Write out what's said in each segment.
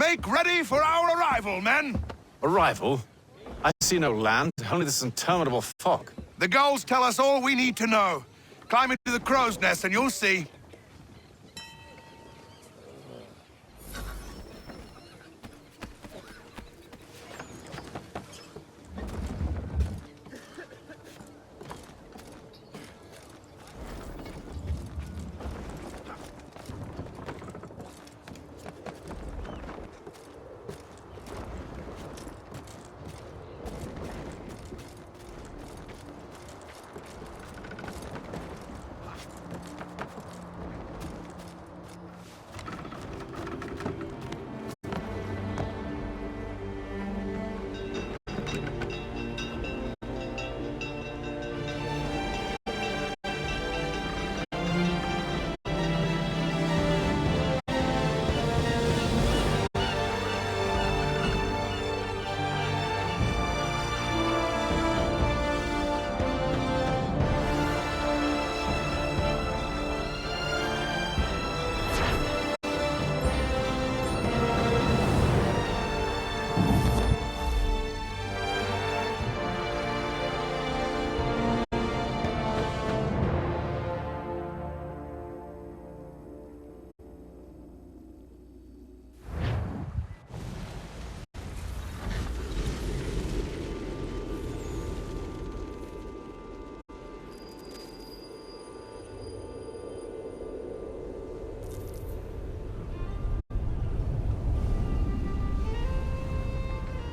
Make ready for our arrival, men! Arrival? I see no land, only this interminable fog. The gulls tell us all we need to know. Climb into the crow's nest and you'll see.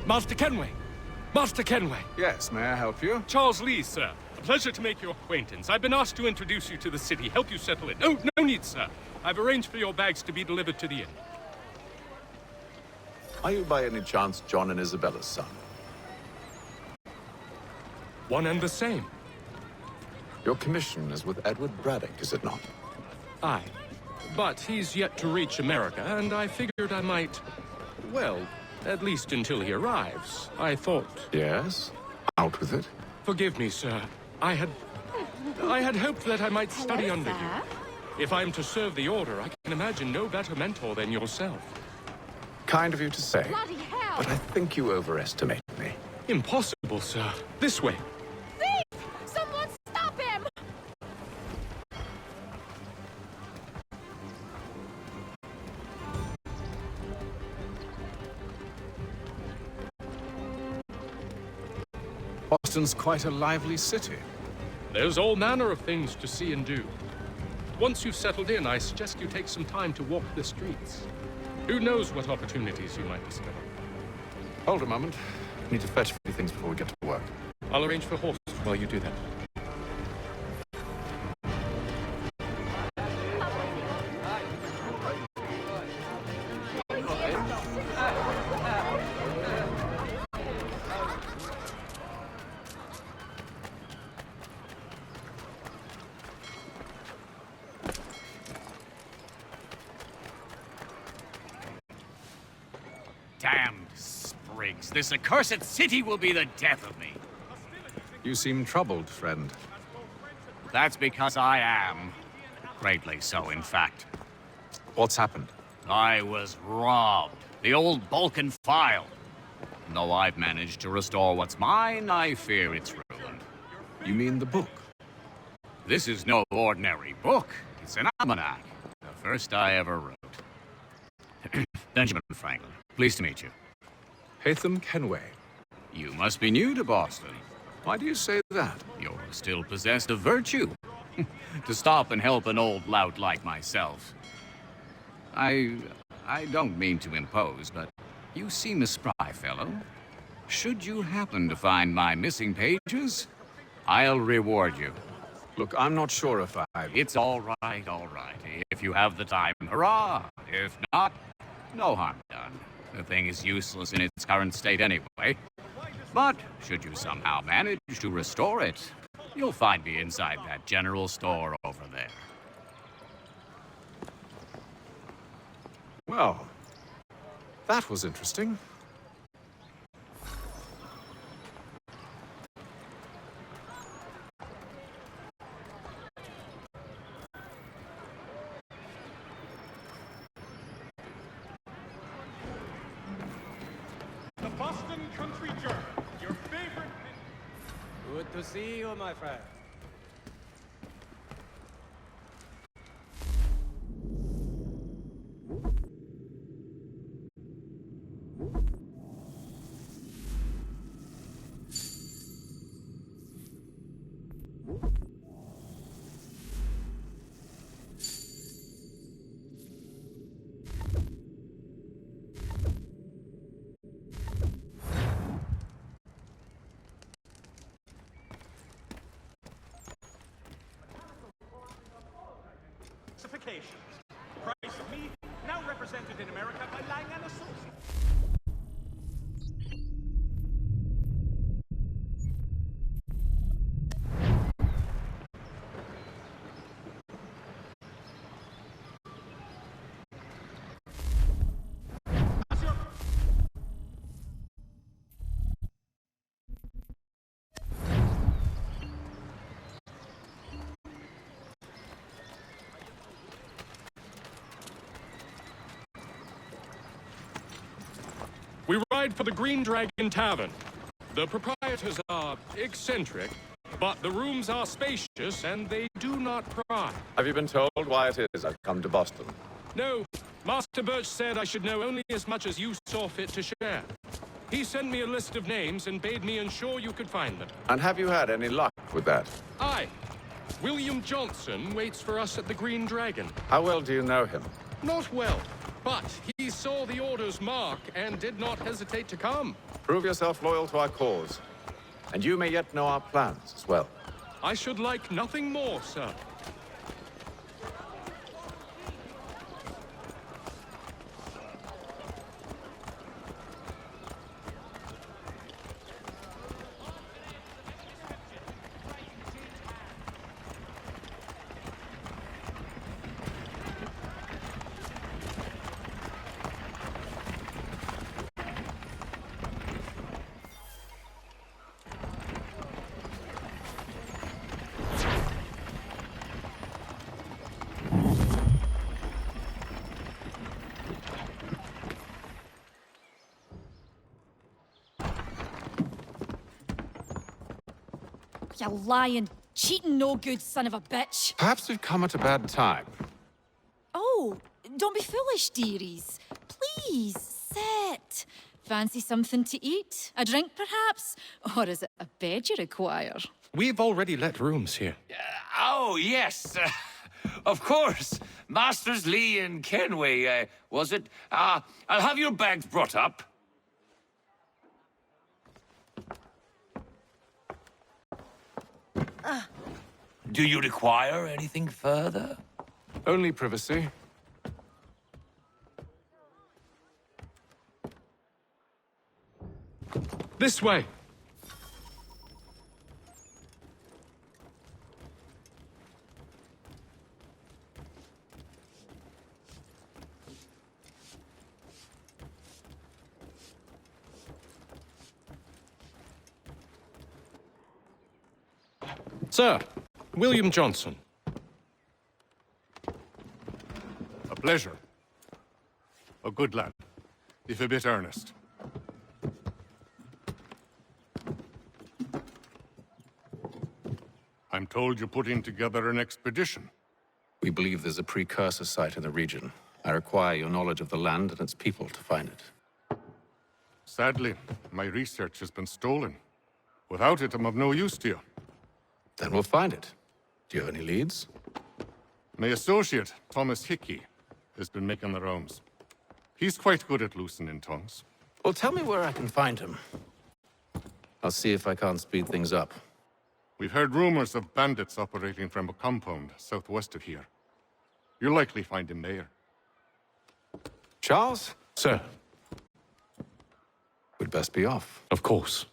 Master Kenway! Master Kenway! Yes, may I help you? Charles Lee, sir. A pleasure to make your acquaintance. I've been asked to introduce you to the city, help you settle in. Oh, no need, sir. I've arranged for your bags to be delivered to the inn. Are you by any chance John and Isabella's son? One and the same. Your commission is with Edward Braddock, is it not? Aye. But he's yet to reach America, and I figured I might... well, at least until he arrives. I thought... Yes? Out with it. Forgive me, sir. I had hoped that I might study under you. If I'm to serve the Order, I can imagine no better mentor than yourself. Kind of you to say. Bloody hell! But I think you overestimate me. Impossible, sir. This way. Thief! Someone stop him! Boston's quite a lively city. There's all manner of things to see and do. Once you've settled in, I suggest you take some time to walk the streets. Who knows what opportunities you might discover. Hold a moment. I need to fetch a few things before we get to work. I'll arrange for horses while you do that. Damned sprigs. This accursed city will be the death of me. You seem troubled, friend. That's because I am. Greatly so, in fact. What's happened? I was robbed. The old Balkan file. Though I've managed to restore what's mine, I fear it's ruined. You mean the book? This is no ordinary book. It's an almanac. The first I ever wrote. Benjamin Franklin. Pleased to meet you. Haytham Kenway. You must be new to Boston. Why do you say that? You're still possessed of virtue. To stop and help an old lout like myself. I don't mean to impose, but you seem a spry fellow. Should you happen to find my missing pages, I'll reward you. Look, I'm not sure if It's all right, all right. If you have the time, hurrah! If not, no harm done. The thing is useless in its current state anyway. But should you somehow manage to restore it, you'll find me inside that general store over there. Well, that was interesting. creature! Your favorite... Good to see you, my friend. Specifications. Price of meat, now represented in America by Lang & Associates. We ride for the Green Dragon Tavern. The proprietors are eccentric, but the rooms are spacious and they do not pry. Have you been told why it is I've come to Boston? No, Master Birch said I should know only as much as you saw fit to share. He sent me a list of names and bade me ensure you could find them. And have you had any luck with that? Aye. William Johnson waits for us at the Green Dragon. How well do you know him? Not well, but he saw the order's mark and did not hesitate to come. Prove yourself loyal to our cause. And you may yet know our plans as well. I should like nothing more, sir. You lying, cheating, no good son of a bitch. Perhaps we've come at a bad time. Oh, don't be foolish, dearies. Please, sit. Fancy something to eat? A drink, perhaps? Or is it a bed you require? We've already let rooms here. Oh, yes. Of course. Masters Lee and Kenway, was it? I'll have your bags brought up. Do you require anything further? Only privacy. This way. Sir, William Johnson. A pleasure. A good lad, if a bit earnest. I'm told you're putting together an expedition. We believe there's a precursor site in the region. I require your knowledge of the land and its people to find it. Sadly, my research has been stolen. Without it, I'm of no use to you. Then we'll find it. Do you have any leads? My associate, Thomas Hickey, has been making the rounds. He's quite good at loosening tongues. Well, tell me where I can find him. I'll see if I can't speed things up. We've heard rumors of bandits operating from a compound southwest of here. You'll likely find him there. Charles? Sir, We'd best be off. of course.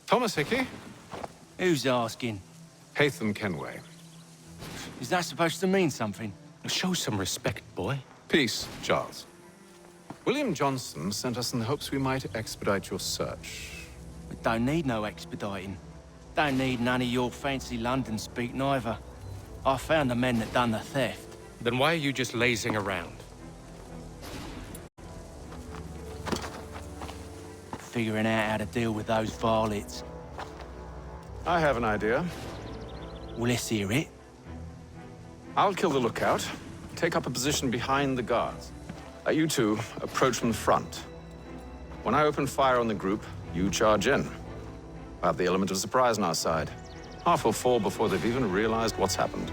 Thomas Hickey, Who's asking? Haytham Kenway. Is that supposed to mean something? Show some respect, boy. Peace, Charles. William Johnson sent us in the hopes we might expedite your search. We don't need no expediting. Don't need none of your fancy London speak neither. I found the men that done the theft. Then why are you just lazing around? Figuring out how to deal with those varlets. I have an idea. Well, let's hear it. I'll kill the lookout, take up a position behind the guards. You two approach from the front. When I open fire on the group, you charge in. I have the element of surprise on our side. Half will fall before they've even realized what's happened.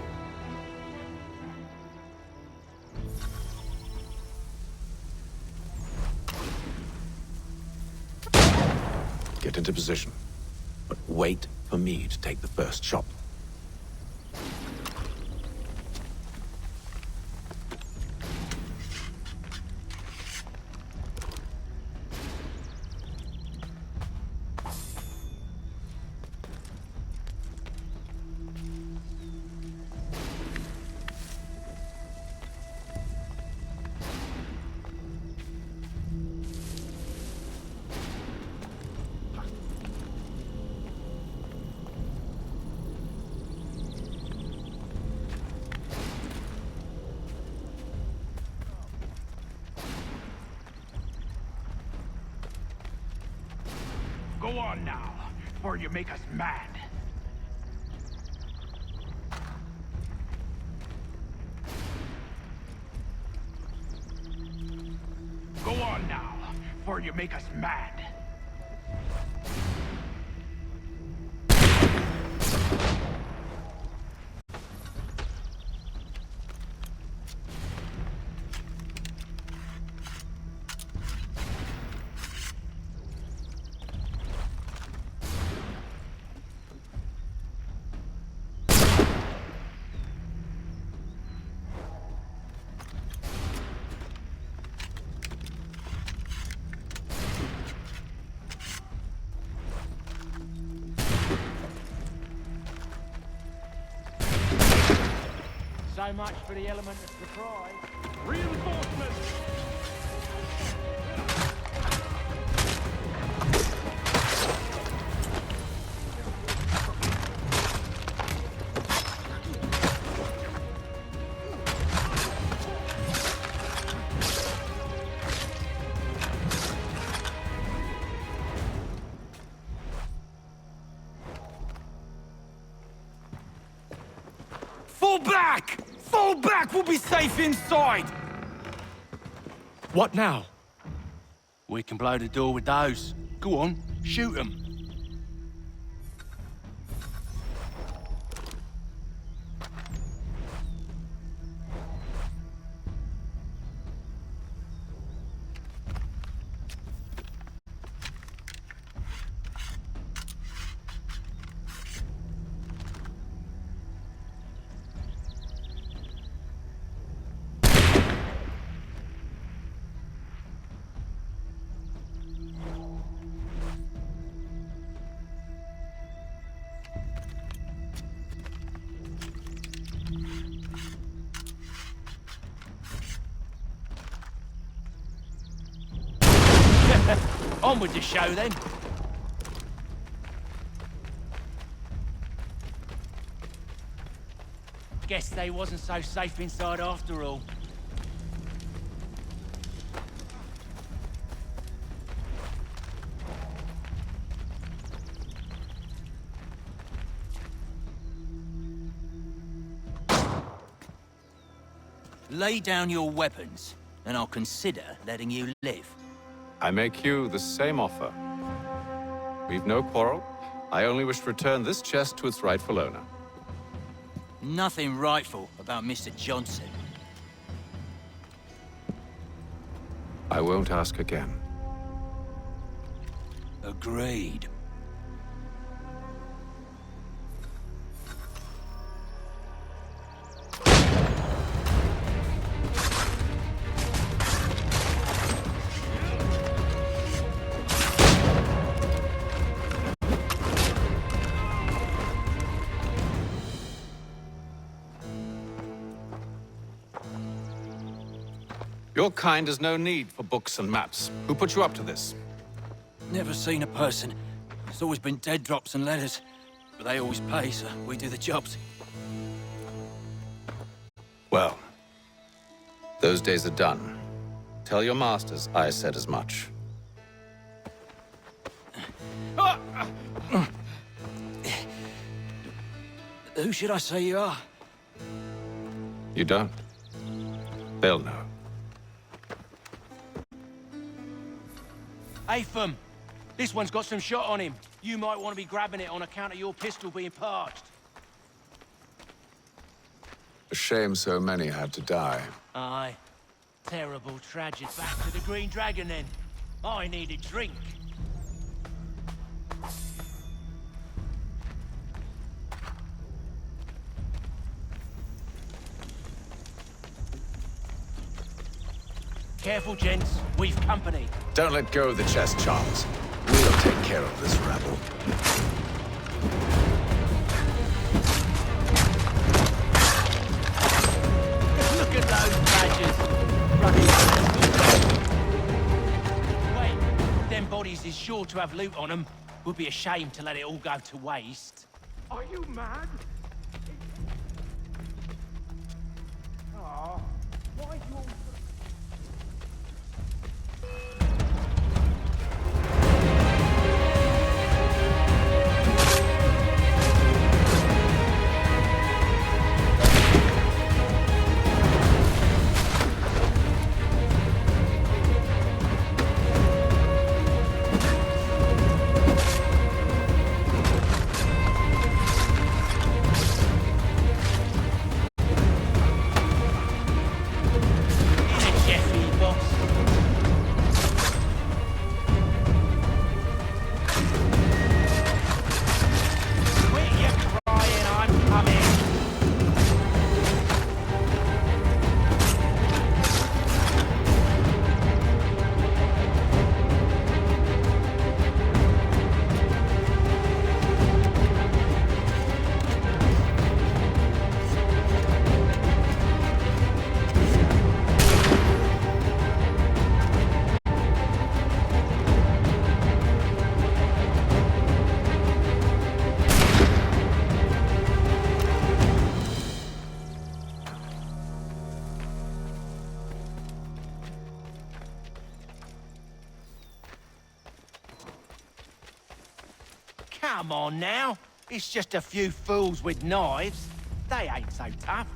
Get into position, but wait for me to take the first shot. Go on now, before you make us mad. Go on now, before you make us mad. So much for the element of surprise. Reinforcements! Fall back! Fall back! We'll be safe inside! What now? We can blow the door with those. Go on, shoot them. On with the show then. Guess they wasn't so safe inside after all. Lay down your weapons, and I'll consider letting you live. I make you the same offer. We've no quarrel. I only wish to return this chest to its rightful owner. Nothing rightful about Mr. Johnson. I won't ask again. Agreed. Your kind has no need for books and maps. Who put you up to this? Never seen a person. It's always been dead drops and letters. But they always pay, so we do the jobs. Well, those days are done. Tell your masters I said as much. Who should I say you are? You don't? They'll know. Atham, this one's got some shot on him. You might want to be grabbing it on account of your pistol being parched. A shame so many had to die. Aye. Terrible tragedy. Back to the Green Dragon, then. I need a drink. Careful, gents. We've company. Don't let go of the chest, Charles. We'll take care of this rabble. Look at those badges. Wait, them bodies is sure to have loot on them. Would be a shame to let it all go to waste. Are you mad? Aw, why you all... Come on now. It's just a few fools with knives. They ain't so tough.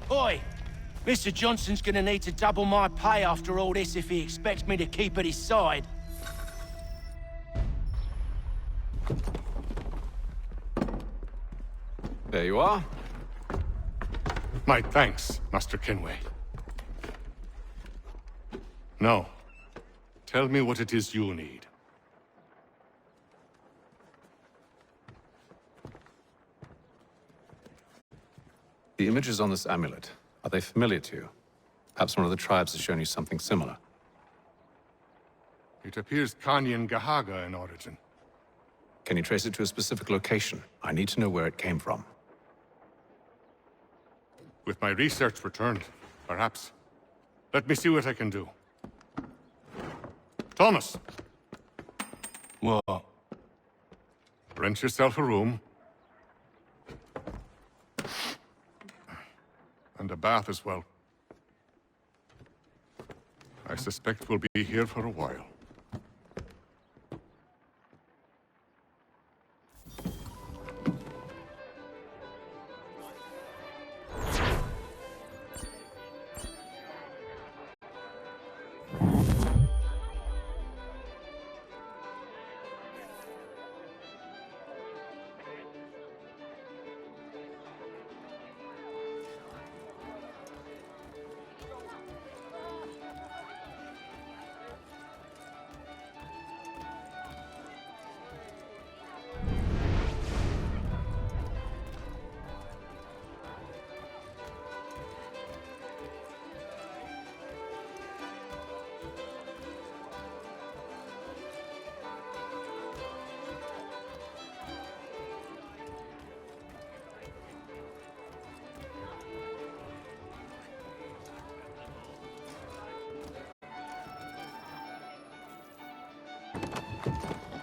Oi! Mr. Johnson's gonna need to double my pay after all this if he expects me to keep at his side. There you are. My thanks, Master Kenway. Now, tell me what it is you need. The images on this amulet, are they familiar to you? Perhaps one of the tribes has shown you something similar. It appears Kanyan Gahaga in origin. Can you trace it to a specific location? I need to know where it came from. With my research returned, perhaps. Let me see what I can do. Thomas! What? Rent yourself a room. And a bath as well. I suspect we'll be here for a while.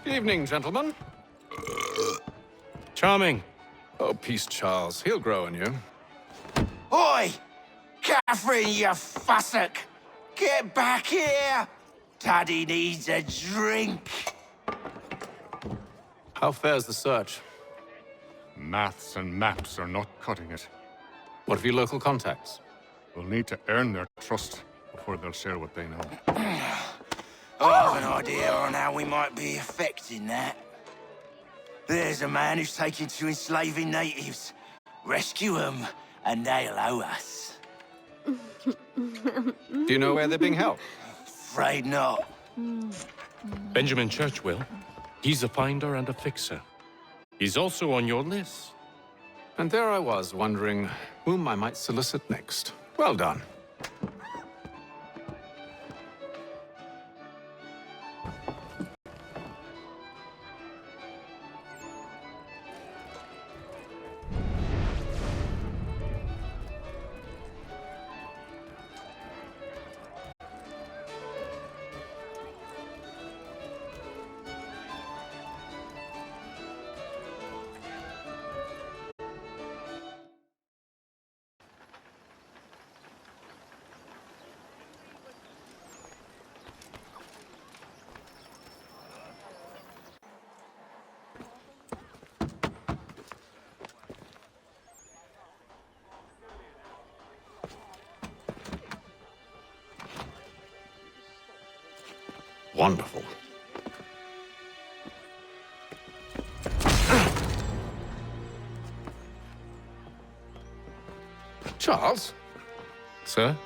Good evening, gentlemen. Charming. Oh, peace, Charles. He'll grow on you. Oi! Catherine, you fussock! Get back here! Daddy needs a drink! How fares the search? Maths and maps are not cutting it. What of your local contacts? We'll need to earn their trust before they'll share what they know. I have an idea on how we might be affecting that. There's a man who's taken to enslaving natives. Rescue them, and they'll owe us. Do you know where they're being held? Afraid not. Benjamin Churchwill. He's a finder and a fixer. He's also on your list. And there I was, wondering whom I might solicit next. Well done. Wonderful. Charles? Sir?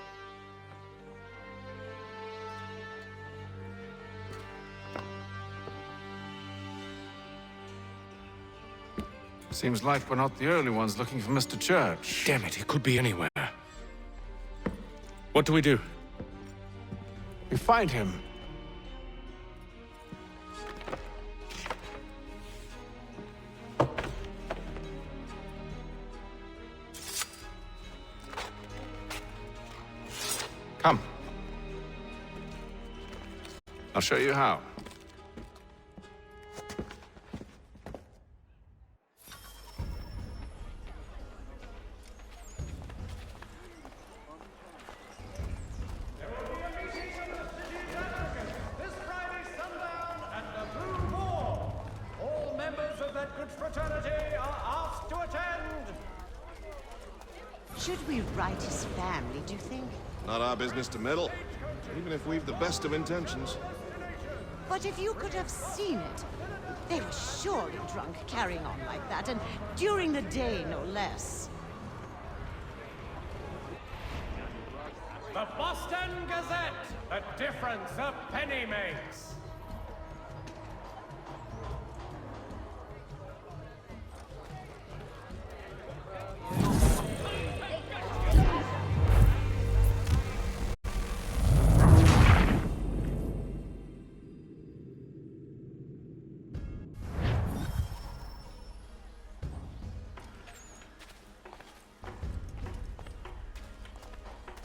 Seems like we're not the only ones looking for Mr. Church. Damn it, he could be anywhere. What do we do? We find him. Come. I'll show you how. This Friday sundown at the Blue Ball. All members of that good fraternity are asked to attend. Should we write his family, do you think? Not our business to meddle, even if we've the best of intentions. But if you could have seen it, they were surely drunk carrying on like that, and during the day, no less. The Boston Gazette. The difference a penny makes.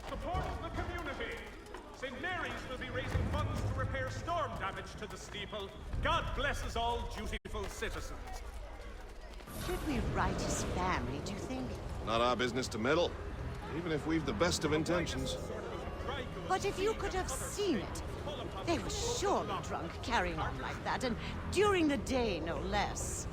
Support the community. St. Mary's will be raising funds to repair storm damage to the steeple. God bless us all, dutiful citizens. Should we write his family, do you think? Not our business to meddle, even if we've the best of intentions. But if you could have seen it, they were surely drunk carrying on like that, and during the day, no less.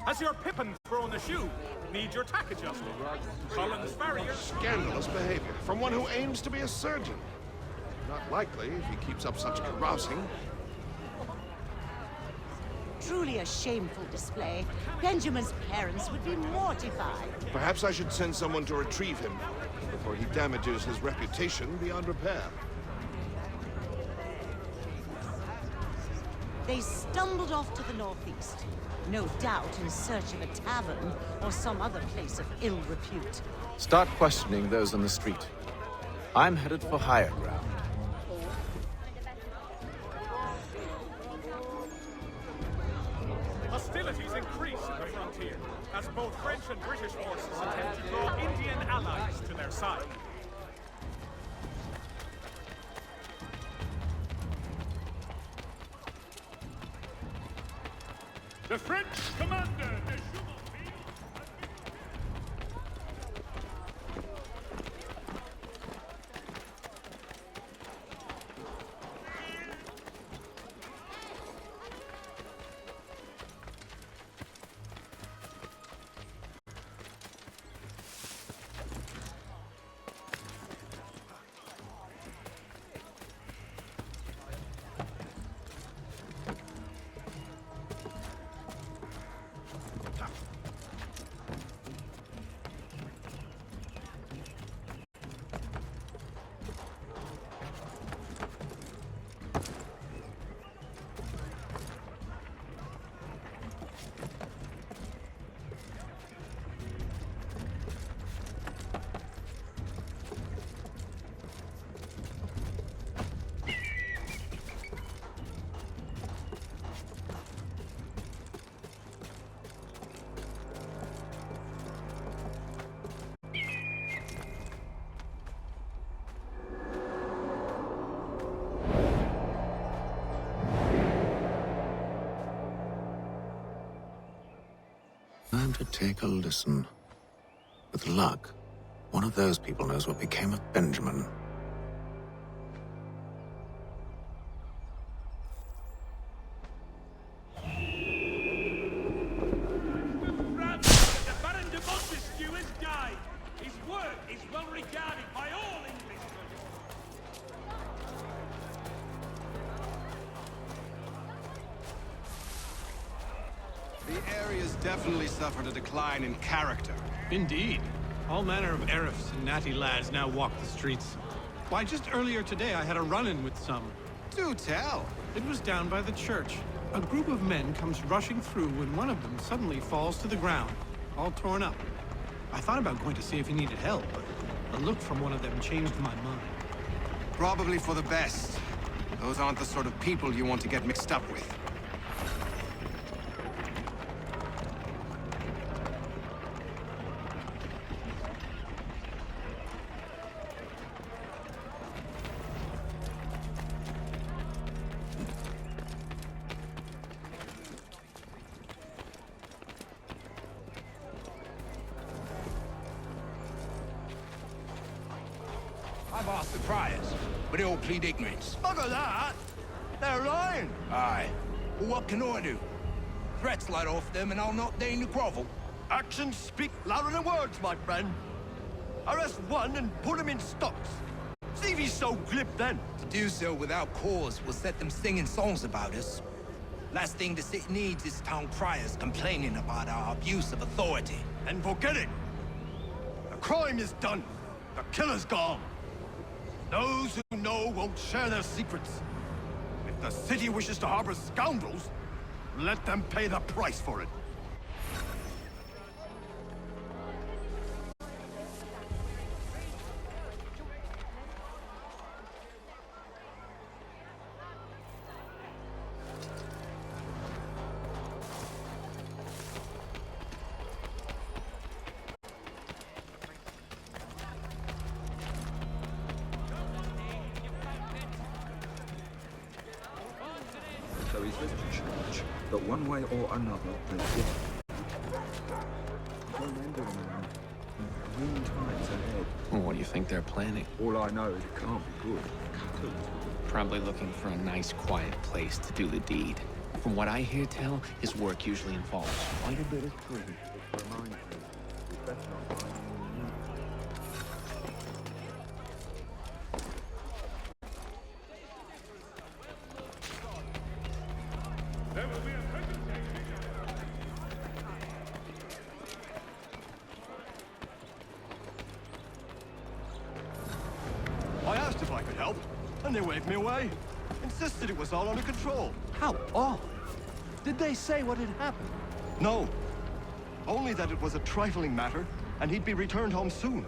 Has your pippin thrown the shoe? Need your tack adjusted? Collins Farrier. Scandalous behavior from one who aims to be a surgeon. Not likely if he keeps up such carousing. Truly a shameful display. Benjamin's parents would be mortified. Perhaps I should send someone to retrieve him before he damages his reputation beyond repair. They stumbled off to the northeast, no doubt in search of a tavern or some other place of ill repute. Start questioning those on the street. I'm headed for higher ground. Hostilities increase in the frontier, as both French and British forces attempt to draw Indian allies to their side. The French commander, de Jumonville, Time to take a listen. With luck, one of those people knows what became of Benjamin. the Baron de Montesquieu has died. His work is well regarded by all Englishmen. The area's definitely suffered a decline in character. Indeed. All manner of Arifs and natty lads now walk the streets. Why, just earlier today I had a run-in with some. Do tell. It was down by the church. A group of men comes rushing through when one of them suddenly falls to the ground, all torn up. I thought about going to see if he needed help, but a look from one of them changed my mind. Probably for the best. Those aren't the sort of people you want to get mixed up with. I've asked the criers, but they all plead ignorance. Bugger that! They're lying! Aye. Well, what can I do? Threats light off them and I'll not deign to grovel. Actions speak louder than words, my friend. Arrest one and put him in stocks. See believe he's so glib then. To do so without cause will set them singing songs about us. Last thing the city needs is town criers complaining about our abuse of authority. And forget it. The crime is done. The killer's gone. Those who know won't share their secrets. If the city wishes to harbor scoundrels, let them pay the price for it. So he's visited church, but one way or another, they get. Remember, man, green times ahead. Well, what do you think they're planning? All I know is it can't be good. Probably looking for a nice, quiet place to do the deed. From what I hear tell, his work usually involves quite a bit of trees. Which reminds me, we best not find any new. I asked if I could help, and they waved me away. Insisted it was all under control. How odd. Did they say what had happened? No. Only that it was a trifling matter, and he'd be returned home soon.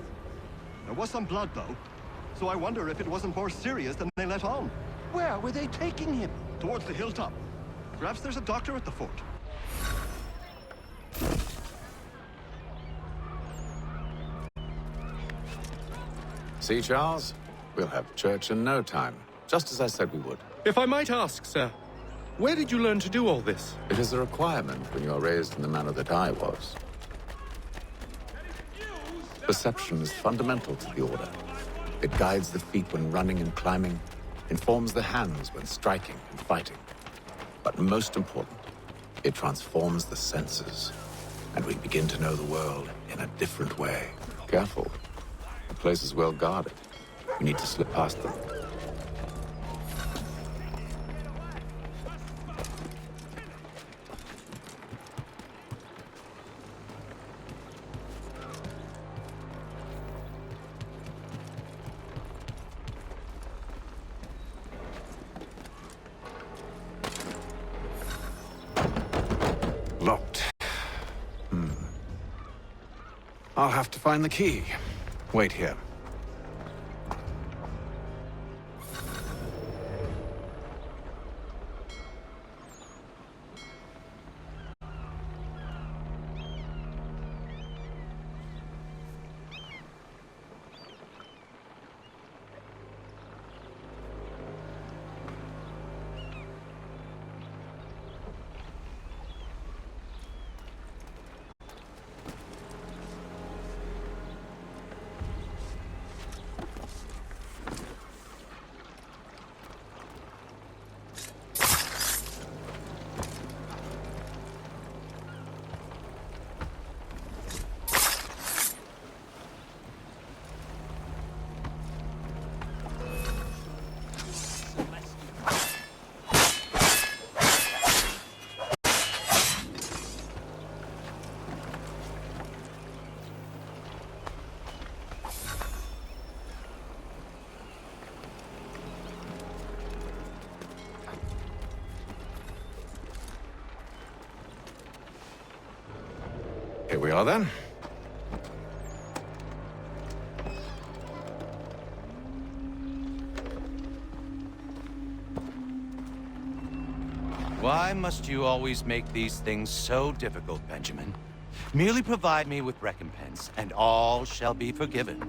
There was some blood, though, so I wonder if it wasn't more serious than they let on. Where were they taking him? Towards the hilltop. Perhaps there's a doctor at the fort. See, Charles? We'll have church in no time, just as I said we would. If I might ask, sir, where did you learn to do all this? It is a requirement when you are raised in the manner that I was. Perception is fundamental to the Order. It guides the feet when running and climbing, informs the hands when striking and fighting. But most important, it transforms the senses, and we begin to know the world in a different way. Careful. The place is well guarded. We need to slip past them. Locked. I'll have to find the key. Wait here. Here we are, then. Why must you always make these things so difficult, Benjamin? Merely provide me with recompense, and all shall be forgiven.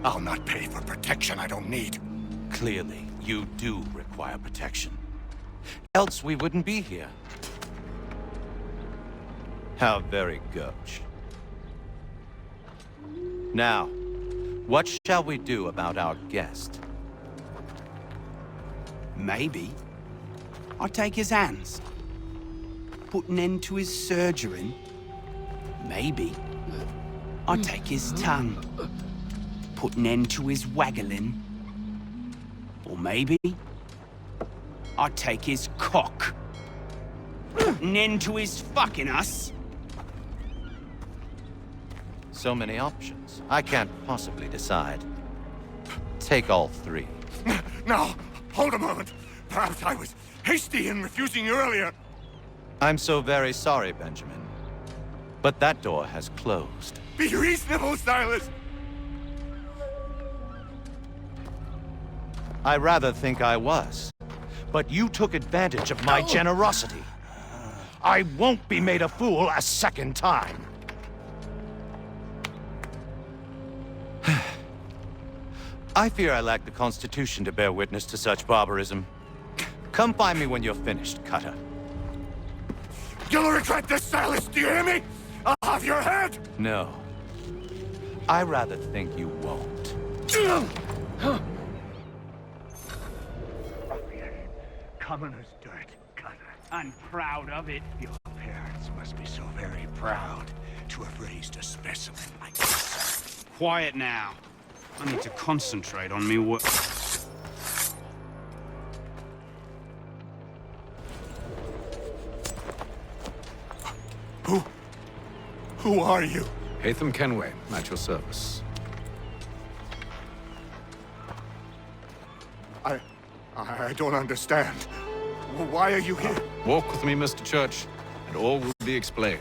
I'll not pay for protection I don't need. Clearly, you do require protection. Else we wouldn't be here. How very gauche. Now, what shall we do about our guest? Maybe I'll take his hands. Put an end to his surgery. Maybe I'll take his tongue. put an end to his waggling. Or maybe I'd take his cock. Put an end to his fucking us. So many options. I can't possibly decide. Take all three. Now, hold a moment. Perhaps I was hasty in refusing you earlier. I'm so very sorry, Benjamin. But that door has closed. Be reasonable, Silas. I rather think I was. But you took advantage of my generosity. I won't be made a fool a second time. I fear I lack the constitution to bear witness to such barbarism. Come find me when you're finished, Cutter. You'll regret this, Silas. Do you hear me? I'll have your head. No. I rather think you won't. Commoner's dirt, Cutter. I'm proud of it. Your parents must be so very proud to have raised a specimen like this. Quiet now. I need to concentrate on me work. Who are you? Hatham Kenway, at your service. I don't understand. Why are you here? Walk with me, Mr. Church, and all will be explained.